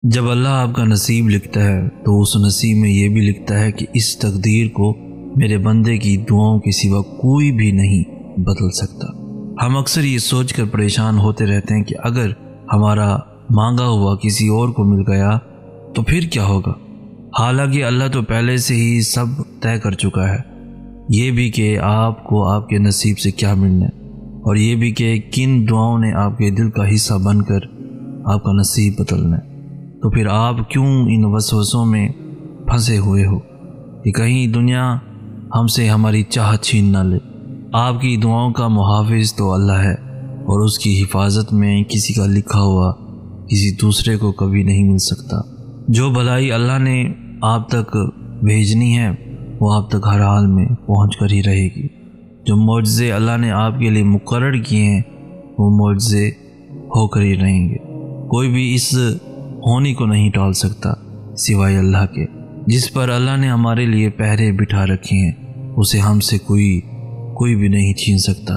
جب اللہ آپ کا نصیب لکھتا ہے تو اس نصیب میں یہ بھی لکھتا ہے کہ اس تقدیر کو میرے بندے کی دعاؤں کے سوا کوئی بھی نہیں بدل سکتا۔ ہم اکثر یہ سوچ کر پریشان ہوتے رہتے ہیں کہ اگر ہمارا مانگا ہوا کسی اور کو مل گیا تو پھر کیا ہوگا، حالانکہ اللہ تو پہلے سے ہی سب طے کر چکا ہے، یہ بھی کہ آپ کو آپ کے نصیب سے کیا ملنا ہے، اور یہ بھی کہ کن دعاؤں نے آپ کے دل کا حصہ بن کر آپ کا نصیب بدلنا ہے۔ تو پھر آپ کیوں ان وسوسوں میں پھنسے ہوئے ہو کہ کہیں دنیا ہم سے ہماری چاہت چھین نہ لے؟ آپ کی دعاؤں کا محافظ تو اللہ ہے، اور اس کی حفاظت میں کسی کا لکھا ہوا کسی دوسرے کو کبھی نہیں مل سکتا۔ جو بھلائی اللہ نے آپ تک بھیجنی ہے وہ آپ تک ہر حال میں پہنچ کر ہی رہے گی۔ جو معجزے اللہ نے آپ کے لیے مقرر کیے ہیں وہ معجزے ہو کر ہی رہیں گے۔ کوئی بھی اس ہونے کو نہیں ٹال سکتا سوائے اللہ کے۔ جس پر اللہ نے ہمارے لیے پہرے بٹھا رکھے ہیں اسے ہم سے کوئی بھی نہیں چھین سکتا،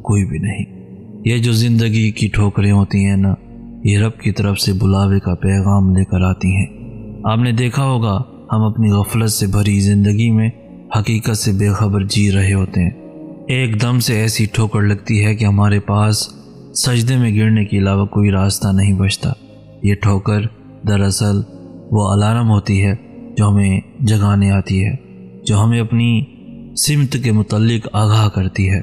کوئی بھی نہیں۔ یہ جو زندگی کی ٹھوکریں ہوتی ہیں نا، یہ رب کی طرف سے بلاوے کا پیغام لے کر آتی ہیں۔ آپ نے دیکھا ہوگا ہم اپنی غفلت سے بھری زندگی میں حقیقت سے بے خبر جی رہے ہوتے ہیں، ایک دم سے ایسی ٹھوکر لگتی ہے کہ ہمارے پاس سجدے میں گرنے کے علاوہ کوئی راستہ نہیں بچتا۔ یہ ٹھوکر دراصل وہ الارم ہوتی ہے جو ہمیں جگانے آتی ہے، جو ہمیں اپنی سمت کے متعلق آگاہ کرتی ہے،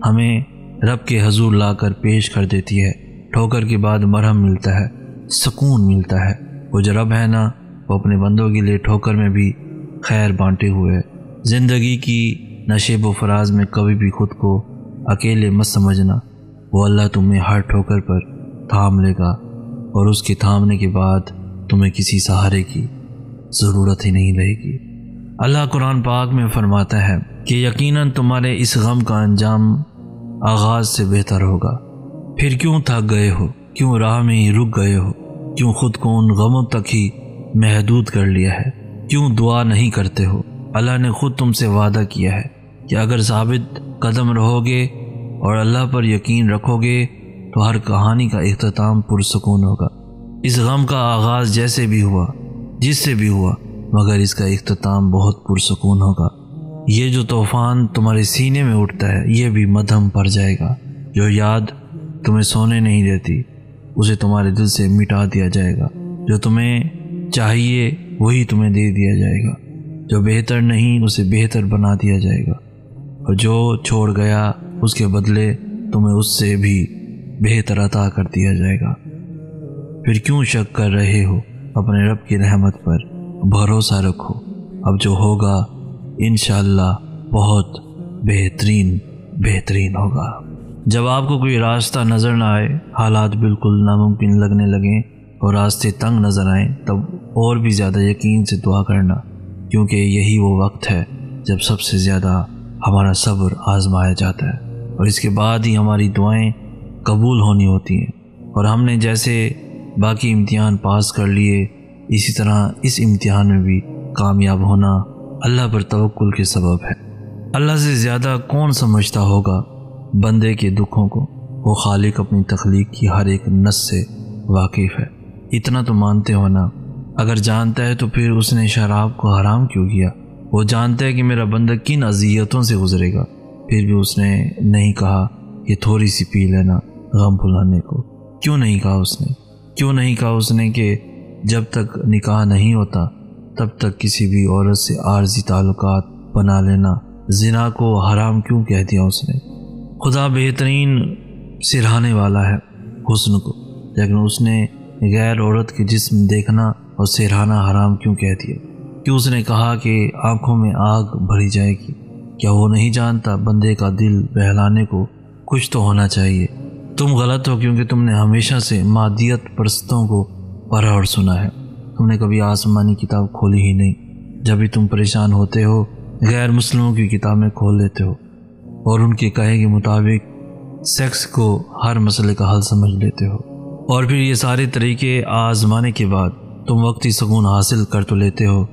ہمیں رب کے حضور لا کر پیش کر دیتی ہے۔ ٹھوکر کے بعد مرہم ملتا ہے، سکون ملتا ہے۔ وہ جو رب ہے نا، وہ اپنے بندوں کے لیے ٹھوکر میں بھی خیر بانٹے ہوئے ہے۔ زندگی کی نشیب و فراز میں کبھی بھی خود کو اکیلے مت سمجھنا، وہ اللہ تمہیں ہر ٹھوکر پر تھام لے گا، اور اس کے تھامنے کے بعد تمہیں کسی سہارے کی ضرورت ہی نہیں رہے گی۔ اللہ قرآن پاک میں فرماتا ہے کہ یقیناً تمہارے اس غم کا انجام آغاز سے بہتر ہوگا۔ پھر کیوں تھک گئے ہو، کیوں راہ میں ہی رک گئے ہو، کیوں خود کو ان غموں تک ہی محدود کر لیا ہے، کیوں دعا نہیں کرتے ہو؟ اللہ نے خود تم سے وعدہ کیا ہے کہ اگر ثابت قدم رہو گے اور اللہ پر یقین رکھو گے تو ہر کہانی کا اختتام پرسکون ہوگا۔ اس غم کا آغاز جیسے بھی ہوا، جس سے بھی ہوا، مگر اس کا اختتام بہت پرسکون ہوگا۔ یہ جو طوفان تمہارے سینے میں اٹھتا ہے یہ بھی مدھم پڑ جائے گا۔ جو یاد تمہیں سونے نہیں دیتی اسے تمہارے دل سے مٹا دیا جائے گا۔ جو تمہیں چاہیے وہی تمہیں دے دیا جائے گا، جو بہتر نہیں اسے بہتر بنا دیا جائے گا، اور جو چھوڑ گیا اس کے بدلے تمہیں اس سے بھی بہتر عطا کر دیا جائے گا۔ پھر کیوں شک کر رہے ہو؟ اپنے رب کی رحمت پر بھروسہ رکھو، اب جو ہوگا انشاءاللہ بہت بہترین ہوگا۔ جب آپ کو کوئی راستہ نظر نہ آئے، حالات بالکل ناممکن لگنے لگیں اور راستے تنگ نظر آئیں، تب اور بھی زیادہ یقین سے دعا کرنا، کیونکہ یہی وہ وقت ہے جب سب سے زیادہ ہمارا صبر آزمایا جاتا ہے، اور اس کے بعد ہی ہماری دعائیں قبول ہونی ہوتی ہیں۔ اور ہم نے جیسے باقی امتحان پاس کر لیے، اسی طرح اس امتحان میں بھی کامیاب ہونا اللہ پر توکل کے سبب ہے۔ اللہ سے زیادہ کون سمجھتا ہوگا بندے کے دکھوں کو؟ وہ خالق اپنی تخلیق کی ہر ایک نس سے واقف ہے۔ اتنا تو مانتے ہو نا؟ اگر جانتا ہے تو پھر اس نے شراب کو حرام کیوں کیا؟ وہ جانتا ہے کہ میرا بندہ کن اذیتوں سے گزرے گا، پھر بھی اس نے نہیں کہا کہ تھوڑی سی پی لینا غم بھلانے کو؟ کیوں نہیں کہا اس نے؟ کیوں نہیں کہا اس نے کہ جب تک نکاح نہیں ہوتا تب تک کسی بھی عورت سے عارضی تعلقات بنا لینا زنا کو حرام کیوں کہہ دیا اس نے؟ خدا بہترین سراہنے والا ہے حسن کو، لیکن اس نے غیر عورت کے جسم دیکھنا اور سراہنا حرام کیوں کہہ دیا؟ کیوں اس نے کہا کہ آنکھوں میں آگ بھری جائے گی؟ کیا وہ نہیں جانتا بندے کا دل بہلانے کو کچھ تو ہونا چاہیے؟ تم غلط ہو کیونکہ تم نے ہمیشہ سے مادیت پرستوں کو پڑھا اور سنا ہے، تم نے کبھی آسمانی کتاب کھولی ہی نہیں۔ جب بھی تم پریشان ہوتے ہو غیر مسلموں کی کتابیں کھول لیتے ہو اور ان کے کہے کے مطابق سیکس کو ہر مسئلے کا حل سمجھ لیتے ہو، اور پھر یہ سارے طریقے آزمانے کے بعد تم وقتی سکون حاصل کر تو لیتے ہو،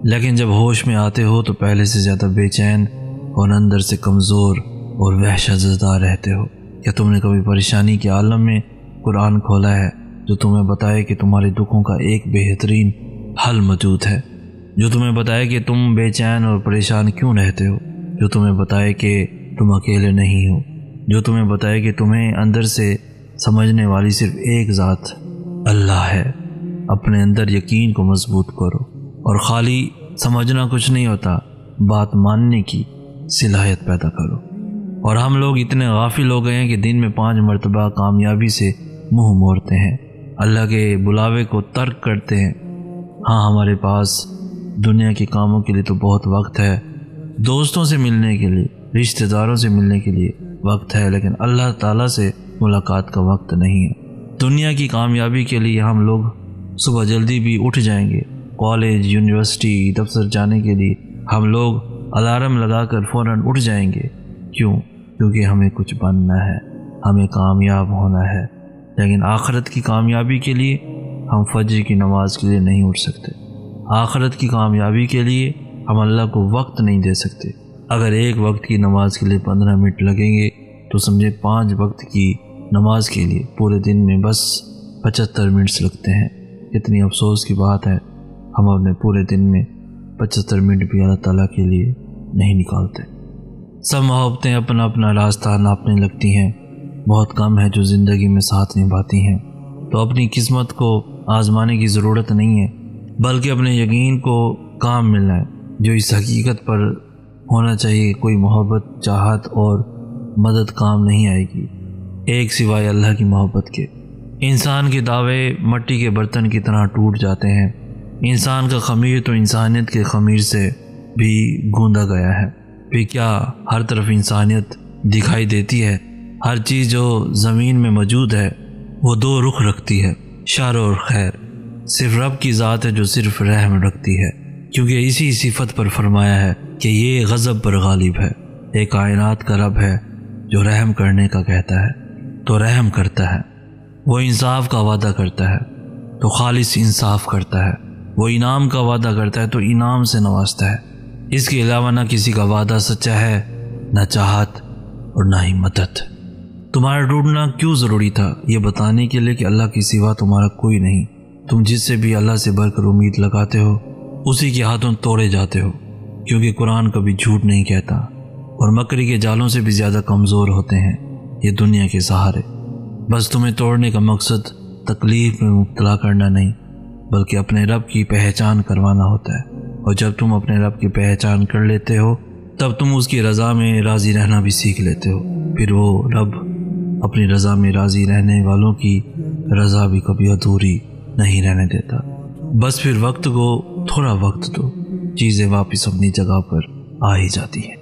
لیکن جب ہوش میں آتے ہو تو پہلے سے زیادہ بے چین اور اندر سے کمزور اور وحشت زدہ رہتے ہو۔ کیا تم نے کبھی پریشانی کے عالم میں قرآن کھولا ہے جو جو تمہیں بتائے کہ تمہارے دکھوں کا ایک بہترین حل موجود ہے، جو تمہیں بتائے کہ تم بے چین اور پریشان کیوں رہتے ہو، جو تمہیں بتائے کہ تم اکیلے نہیں ہو، جو تمہیں بتائے کہ تمہیں اندر سے سمجھنے والی صرف ایک ذات اللہ ہے۔ اپنے اندر یقین کو مضبوط کرو، اور خالی سمجھنا کچھ نہیں ہوتا، بات ماننے کی صلاحیت پیدا کرو۔ اور ہم لوگ اتنے غافل ہو گئے ہیں کہ دن میں 5 مرتبہ کامیابی سے منہ موڑتے ہیں، اللہ کے بلاوے کو ترک کرتے ہیں۔ ہاں، ہمارے پاس دنیا کے کاموں کے لیے تو بہت وقت ہے، دوستوں سے ملنے کے لیے، رشتہ داروں سے ملنے کے لیے وقت ہے، لیکن اللہ تعالیٰ سے ملاقات کا وقت نہیں ہے۔ دنیا کی کامیابی کے لیے ہم لوگ صبح جلدی بھی اٹھ جائیں گے، کالج، یونیورسٹی، دفتر جانے کے لیے ہم لوگ الارم لگا کر فوراً اٹھ جائیں گے۔ کیونکہ ہمیں کچھ بننا ہے، ہمیں کامیاب ہونا ہے، لیکن آخرت کی کامیابی کے لیے ہم فجر کی نماز کے لیے نہیں اٹھ سکتے۔ آخرت کی کامیابی کے لیے ہم اللہ کو وقت نہیں دے سکتے۔ اگر ایک وقت کی نماز کے لیے 15 منٹ لگیں گے تو سمجھے 5 وقت کی نماز کے لیے پورے دن میں بس 75 منٹس لگتے ہیں۔ کتنی افسوس کی بات ہے، ہم اپنے پورے دن میں 75 منٹ بھی اللہ تعالیٰ کے لیے نہیں نکالتے۔ سب محبتیں اپنا اپنا راستہ ناپنے لگتی ہیں، بہت کم ہے جو زندگی میں ساتھ نبھاتی ہیں۔ تو اپنی قسمت کو آزمانے کی ضرورت نہیں ہے، بلکہ اپنے یقین کو کام ملنا ہے جو اس حقیقت پر ہونا چاہیے، کوئی محبت، چاہت اور مدد کام نہیں آئے گی ایک سوائے اللہ کی محبت کے۔ انسان کے دعوے مٹی کے برتن کی طرح ٹوٹ جاتے ہیں۔ انسان کا خمیر تو انسانیت کے خمیر سے بھی گوندا گیا ہے۔ پھر کیا ہر طرف انسانیت دکھائی دیتی ہے؟ ہر چیز جو زمین میں موجود ہے وہ 2 رخ رکھتی ہے، شر اور خیر۔ صرف رب کی ذات ہے جو صرف رحم رکھتی ہے، کیونکہ اسی صفت پر فرمایا ہے کہ یہ غضب پر غالب ہے۔ ایک کائنات کا رب ہے جو رحم کرنے کا کہتا ہے تو رحم کرتا ہے، وہ انصاف کا وعدہ کرتا ہے تو خالص انصاف کرتا ہے، وہ انعام کا وعدہ کرتا ہے تو انعام سے نوازتا ہے۔ اس کے علاوہ نہ کسی کا وعدہ سچا ہے، نہ چاہت اور نہ ہی مدد۔ تمہارا ڈوبنا کیوں ضروری تھا؟ یہ بتانے کے لیے کہ اللہ کے سوا تمہارا کوئی نہیں۔ تم جس سے بھی اللہ سے بڑھ کر امید لگاتے ہو اسی کے ہاتھوں توڑے جاتے ہو، کیونکہ قرآن کبھی جھوٹ نہیں کہتا اور مکری کے جالوں سے بھی زیادہ کمزور ہوتے ہیں یہ دنیا کے سہارے۔ بس تمہیں توڑنے کا مقصد تکلیف میں مبتلا کرنا نہیں، بلکہ اپنے رب کی پہچان کروانا ہوتا ہے، اور جب تم اپنے رب کی پہچان کر لیتے ہو تب تم اس کی رضا میں راضی رہنا بھی سیکھ لیتے ہو۔ پھر وہ رب اپنی رضا میں راضی رہنے والوں کی رضا بھی کبھی ادھوری نہیں رہنے دیتا۔ بس پھر وقت کو تھوڑا وقت دو، چیزیں واپس اپنی جگہ پر آ ہی جاتی ہیں۔